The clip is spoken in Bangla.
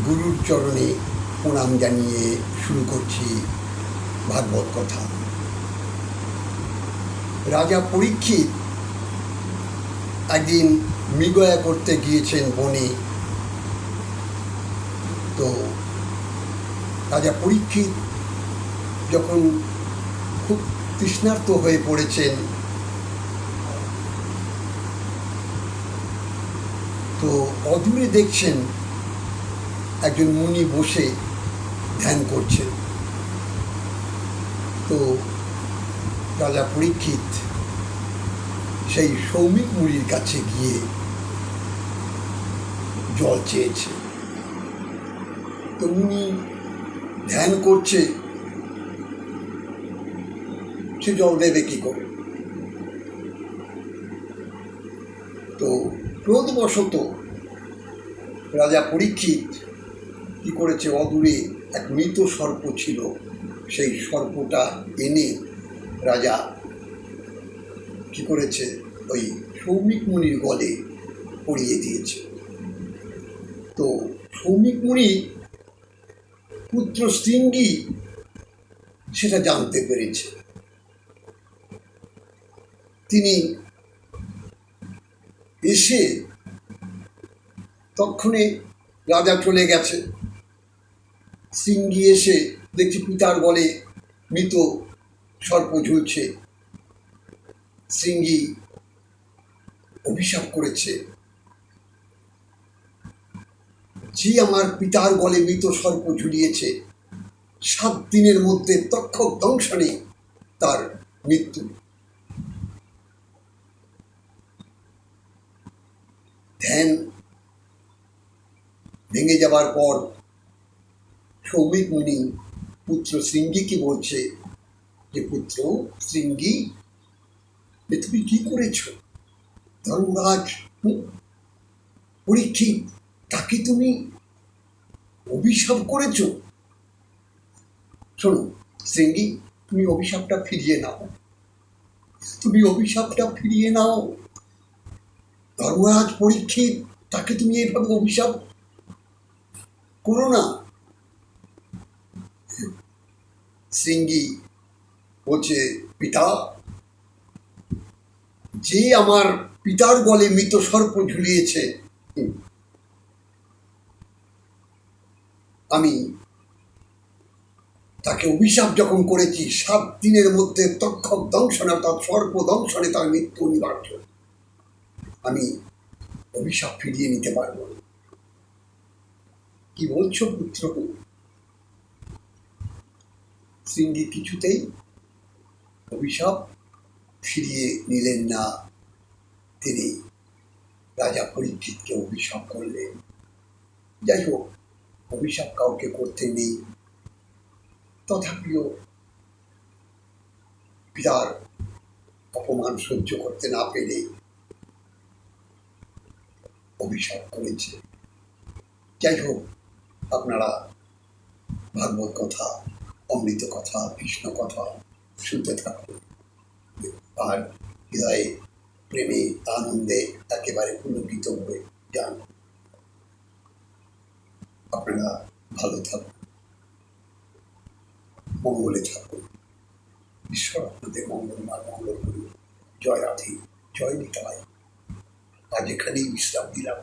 গুরুর চরণে প্রণাম জানিয়ে শুরু করছি ভাগবত কথা। রাজা পরীক্ষিত একদিন মৃগয়া করতে গিয়েছেন বনে। তো রাজা পরীক্ষিত যখন খুব তৃষ্ণার্ত হয়ে পড়েছেন, তো অদূরে দেখছেন একজন মুনি বসে ধ্যান করছেন। তো রাজা পরীক্ষিত সেই সৌমিক মুনির কাছে গিয়ে জল চেয়েছে। তো মুনি ধ্যান করছে, সে জল দেবে কি করে? তো ক্রোধবশত রাজা পরীক্ষিত কি করেছে, অদূরে এক মৃত সর্প ছিল, সেই সর্পটা এনে রাজা কি করেছে, ওই সৌমিক মুনির গলে পরিয়ে দিয়েছে। তো সৌমিক মুনি পুত্র শৃঙ্গী সেটা জানতে পেরেছে। তিনি এসে তক্ষণে রাজা চলে গেছে। শৃঙ্গী এসে দেখছি পিতার গলে মৃত সর্প ঝুলছে। শৃঙ্গী অভিশাপ করেছে, যে আমার পিতার গলে মৃত সর্প ঝুলিয়েছে, 7 দিনের মধ্যে তক্ষক দংশনে তার মৃত্যু। ধ্যান ভেঙে যাবার পর সৌমিক মুনি পুত্র শৃঙ্গীকে বলছে যে, পুত্র শৃঙ্গী, তুমি কি করেছ? ধর্মরাজ পরীক্ষিত, তাকে তুমি অভিশাপ করেছ। শোনো শৃঙ্গী, তুমি অভিশাপটা ফিরিয়ে নাও, তুমি অভিশাপটা ফিরিয়ে নাও। ধর্মরাজ পরীক্ষিত, তাকে তুমি এইভাবে অভিশাপ করো না। শৃঙ্গী বলছে, পিতা, যে আমার পিতার গলে মৃত সর্প ঝুলিয়েছে, আমি তাকে অভিশাপ যখন করেছি, 7 দিনের মধ্যে তক্ষক দংশনে, তার সর্প দংশনে তার মৃত্যু অনিবার্য। আমি অভিশাপ ফিরিয়ে নিতে পারব না। কি বলছো পুত্র? শৃঙ্গী কিছুতেই অভিশাপ ফিরিয়ে নিলেন না। তিনি রাজা পরীক্ষিতকে অভিশাপ করলেন। যাই হোক, অভিশাপ কাউকে করতে নেই, তথাপিও পিতার অপমান সহ্য করতে না পেরে অভিশাপ করেছে। যাই হোক, আপনারা ভাগবত কথা, অমৃত কথা, কৃষ্ণ কথা শুনতে থাকুন আর হৃদয়ে প্রেমে আনন্দে একেবারে পুলকিত হয়ে যান। আপনারা ভালো থাকুন, মঙ্গলে থাকুন। ঈশ্বর আপনাদের মঙ্গলময় মঙ্গল করুন। জয় রাধে, জয় নিতাই। আজ এখানেই বিশ্রাম দিলাম।